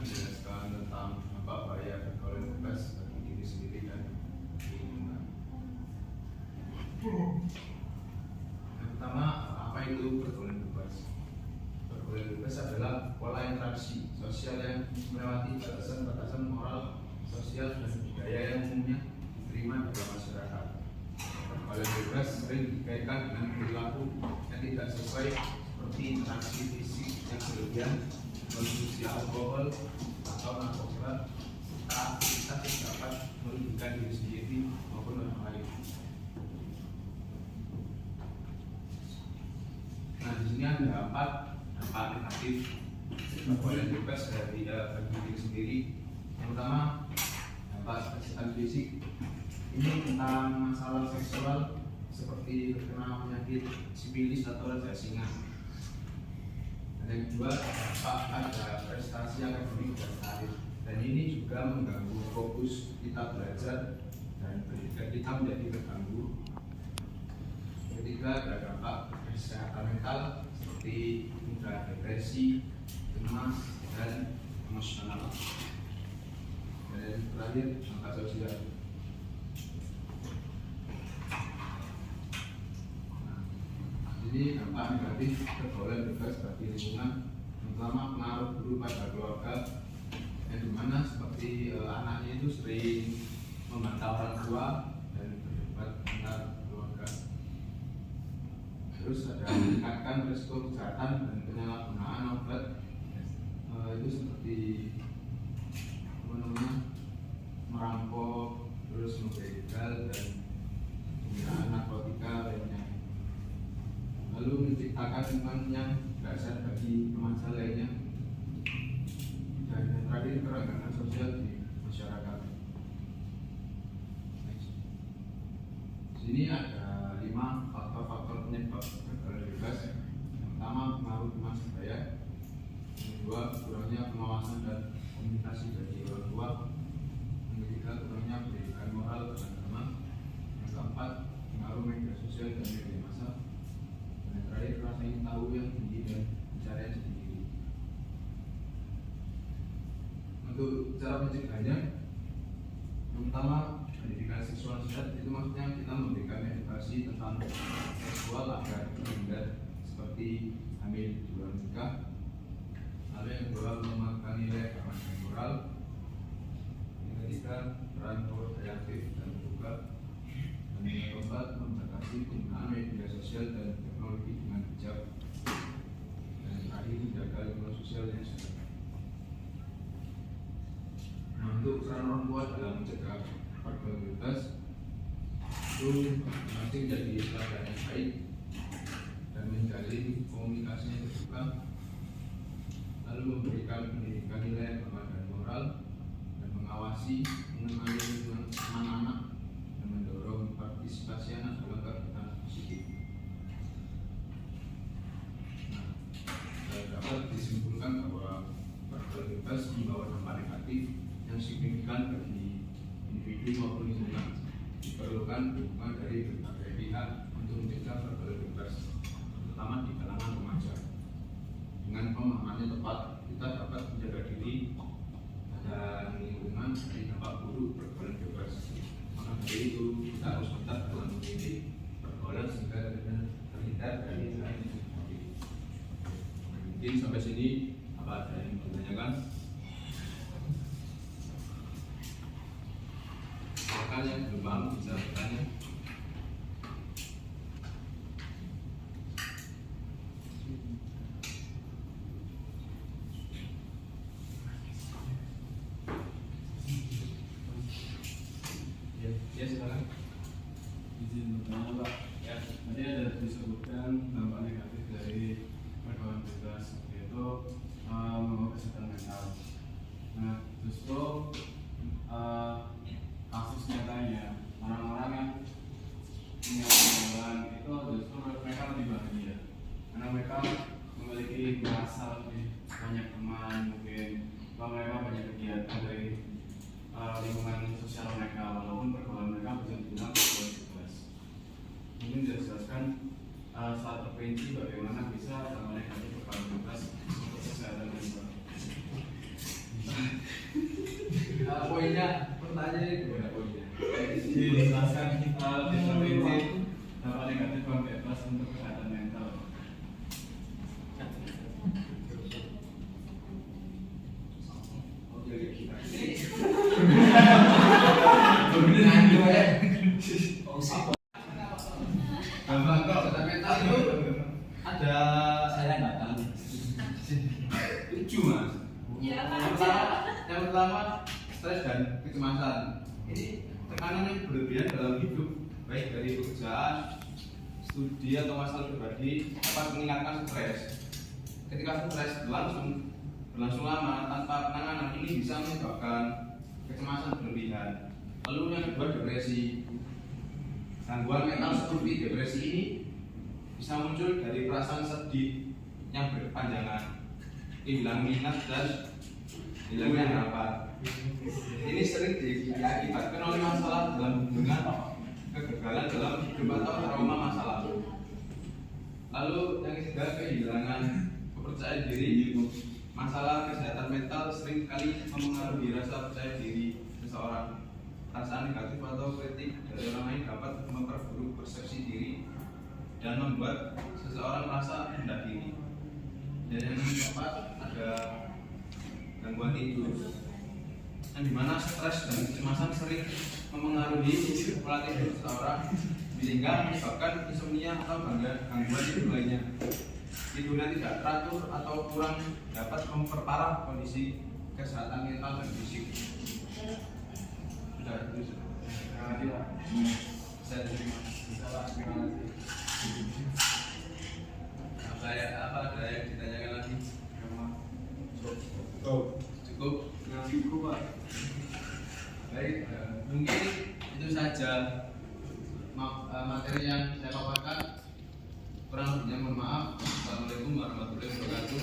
menjelaskan tentang apa bahaya pergaulan bebas bagi diri sendiri dan lingkungan. Yang pertama, apa itu pergaulan bebas? Pergaulan bebas adalah pola interaksi sosial yang melewati batasan-batasan moral, sosial, dan budaya yang umumnya diterima dalam masyarakat. Pergaulan bebas sering dikaitkan dengan perilaku yang tidak sesuai seperti interaksi fisik yang berlebihan, konsumsi alkohol atau narkoba, serta aktivitas yang dapat merugikan diri sendiri maupun orang lain. Nah, di sini ada 4 dampak negatif pergaulan bebas bagi diri sendiri. Yang pertama, dampak kesehatan fisik. Ini tentang masalah seksual seperti terkena penyakit sifilis atau raja singa. Dan yang kedua, dampak ada prestasi akademik dan karir. Dan ini juga mengganggu fokus kita belajar dan pendidikan kita menjadi terganggu. Ketiga, ada dampak kesehatan mental seperti mudah depresi, cemas, dan emosional. Dan yang terakhir, dampak sosial. Jadi dampak negatif pergaulan bebas bagi lingkungan, terutama pengaruh buruk pada keluarga, yang dimana seperti anaknya itu sering membantah orang tua dan berdebat antar keluarga. Terus ada meningkatkan risiko kejahatan dan penyalahgunaan obat, itu seperti merampok, terus membegal dan penggunaan narkotika lainnya. Lalu menciptakan lingkungan yang tidak sehat bagi remaja lainnya. Dan yang terakhir, keragaman sosial di masyarakat. Sini ada 5 faktor-faktor penyebab pergaulan bebas. Yang pertama, pengaruh teman sebaya. Yang kedua, kurangnya pengawasan dan komunikasi dari orang tua. Yang ketiga, kurangnya pendidikan moral dan agama. Yang keempat, pengaruh media sosial dan media massa. Dan yang terakhir, rasa ingin tahu yang tinggi dan pencarian sendiri. Untuk cara mencegahnya, yang pertama, pendidikan seksual sehat. Itu maksudnya kita memberikan edukasi tentang seksual agar terhindar seperti hamil di luar nikah. Lalu yang kedua, mengembangkan nilai agama dan moral. Yang ketiga, peran kreatif dan terbuka. Dan yang keempat, membatasi penggunaan media sosial dan teknologi dengan bijak. Dan yang terakhir, menjaga lingkungan sosial yang sehat. Nah, untuk peran orang tua dalam mencegah pergaulan bebas itu masih menjadi teladan yang baik dan menjalin komunikasi yang terbuka, lalu memberikan pendidikan nilai agama dan moral, dan mengawasi menemani lingkungan anak-anak, dan mendorong partisipasi anak dalam kegiatan positif. Nah, dapat disimpulkan bahwa pergaulan bebas membawa dampak negatif yang signifikan bagi individu maupun lingkungan. Diperlukan dukungan dari berbagai pihak untuk mencegah pergaulan bebas, terutama di kalangan remaja. Dengan pemahamannya tepat, kita dapat menjaga diri dan lingkungan dari dampak buruk pergaulan bebas. Maka dari itu, kita harus tetap dalam memilih pergaulan sehingga terhindar dari hal yang negatif. Mungkin sampai sini, apa ada yang ditanyakan? Yang belum paham bisa bertanya. Ya silakan. Izin bertanya Pak. Ya, tadi ada disebutkan dampak negatif dari pergaulan bebas, yaitu membawa kesehatan mental. Nah, justru kasus nyatanya orang-orang yang punya pergaulan itu justru mereka lebih bahagia karena mereka memiliki merasa lebih banyak teman, mungkin mereka banyak kegiatan dari lingkungan sosial mereka, walaupun pergaulan mereka bisa dibilang pergaulan bebas. Mungkin bisa dijelaskan saat terperinci bagaimana bisa dampak negatif pergaulan bebas untuk kesehatan mental. pertanyaannya gimana poinnya? Dijelaskan kita intervensi dampak negatif buang bebas untuk kesehatan mental. Oke, kita. Dampak kesehatan mental itu ada Saya nggak tahu. 7 mas. Yang pertama stres dan kecemasan. Ini tekanan yang berlebihan dalam hidup, baik dari pekerjaan, studi atau masalah pribadi dapat meningkatkan stres. Ketika stres berlangsung lama tanpa penanganan, ini bisa menyebabkan kecemasan berlebihan. Lalu yang kedua depresi. Gangguan mental seperti depresi ini bisa muncul dari perasaan sedih yang berkepanjangan, kehilangan minat dan hilangnya harapan. Ini sering diakibatkan oleh masalah dalam hubungan, kegagalan dalam hidup atau trauma masa lalu. Lalu yang ketiga kehilangan kepercayaan diri. Masalah kesehatan mental sering kali mempengaruhi rasa percaya diri seseorang. Perasaan negatif atau kritik dari orang lain dapat memperburuk persepsi diri dan membuat seseorang merasa rendah diri. Dan yang keempat ada gangguan tidur, yang dimana stres dan kecemasan sering mempengaruhi pola tidur seseorang sehingga menyebabkan insomnia atau gangguan tidur lainnya. Tidurnya tidak teratur atau kurang dapat memperparah kondisi kesehatan mental dan fisik. Sudah itu. Terima kasih Pak. Saya terima. Apa ada yang ditanyakan lagi? Cukup. Cukup Pak. Baik, mungkin itu saja materi yang saya paparkan. Kurang lebihnya mohon maaf. Assalamualaikum warahmatullahi wabarakatuh.